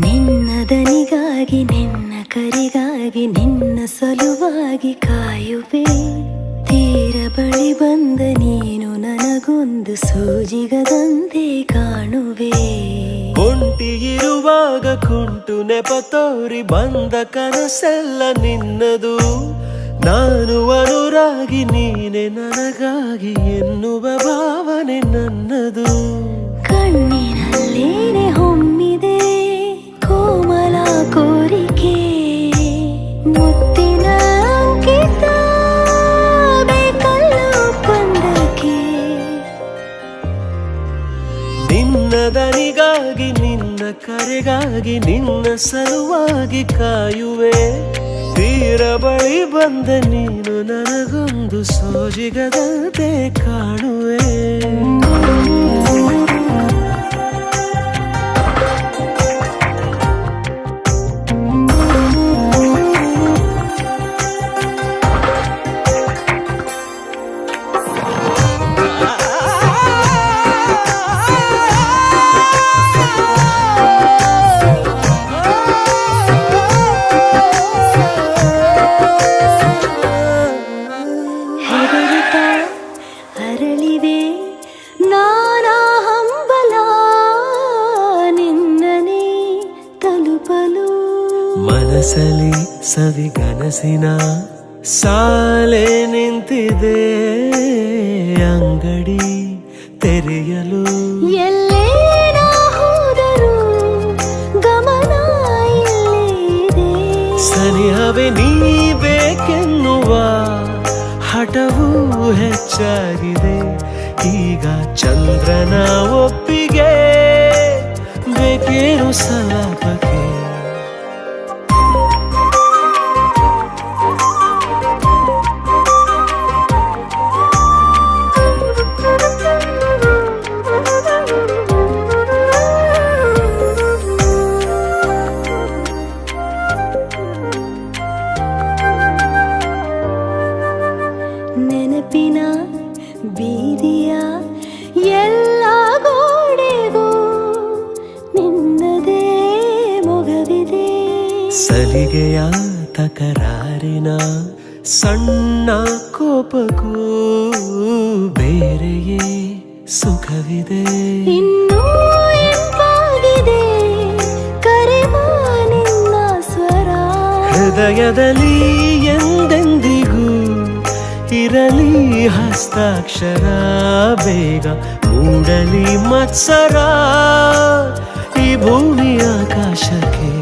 ನಿನ್ನ ದನಿಗಾಗಿ ನಿನ್ನ ಕರಿಗಾಗಿ ನಿನ್ನ ಸಲುವಾಗಿ ಕಾಯುವೆ. ತೀರ ಬಳಿ ಬಂದ ನೀನು ನನಗೊಂದು ಸೂಜಿಗದಂತೆ ಕಾಣುವೆ. ಒಂಟಿ ಇರುವಾಗ ಕುಂಟು ನೆಪ ತೋರಿ ಬಂದ ಕನಸೆಲ್ಲ ನಿನ್ನದು. ನಾನು ಅನುರಾಗಿ ನೀನೆ ನನಗಾಗಿ ಎನ್ನುವ ಭಾವನೆ ನನ್ನದು. ಕಣ್ಣಿನಲ್ಲೇನೆ ಹೊಮ್ಮಿದೆ ಕೋಮಲ ಕೋರಿಕೆ, ಮುತ್ತಿನ ಅಂಕಿತ ಬೇಕಲ್ಲ ಒಪ್ಪಂದಕ್ಕೆ. ನಿನ್ನ ದನಿಗಾಗಿ ನಿನ್ನ ಕರೆಗಾಗಿ ನಿನ್ನ ಸಲುವಾಗಿ ಕಾಯುವೆ. ತೀರ ಬಳಿ ಬಂದ ನೀನು ನನಗೊಂದು ಸೋಜಿಗದಂತೆ ಕಾಣುವೆ. ಅರಳಿವೆ ನಾನಾ ಹಂಬಲ ನಿನ್ನನೇ ತಲುಪಲು. ಮನಸಲಿ ಸವಿಗನಸಿನ ಸಾಲೆ ನಿಂತಿದೆ ಅಂಗಡಿ ತೆರೆಯಲು. ಎಲ್ಲೇ ನಾ ಹೋದರೂ ಗಮನ ಇಲ್ಲೇ ಇದೆ. ಸನಿಹವೇ ನೀ ಬೇಕೆನ್ನುವ ಹಠವೂ ಹೆಚ್ಚಾಗಿದೆ. ಈಗ ಚಂದ್ರನ ಒಪ್ಪಿಗೆ ಬೇಕೇನು ಸಲಾಪಕ್ಕೆ. ನೆನಪಿನ ಬೀದಿಯ ಎಲ್ಲ ಗೋಡೆಗೂ ನಿನ್ನದೇ ಮೊಗವಿದೆ. ಸಲಿಗೆಯ ತಕರಾರಿನ ಸಣ್ಣ ಕೋಪಕ್ಕೂ ಬೇರೆಯೇ ಸುಖವಿದೆ. ಇನ್ನೂ ಎಂಪಾಗಿದೆ ಕರೆವ ನಿನ್ನ ಸ್ವರ. ಹೃದಯದಲ್ಲಿ ಎಂದೆಂದಿಗೂ ಇರಲಿ ಹಸ್ತಾಕ್ಷರ. ಬೇಗ ಮೂಡಲಿ ಮತ್ಸರ ಈ ಭೂಮಿ ಆಕಾಶಕ್ಕೆ.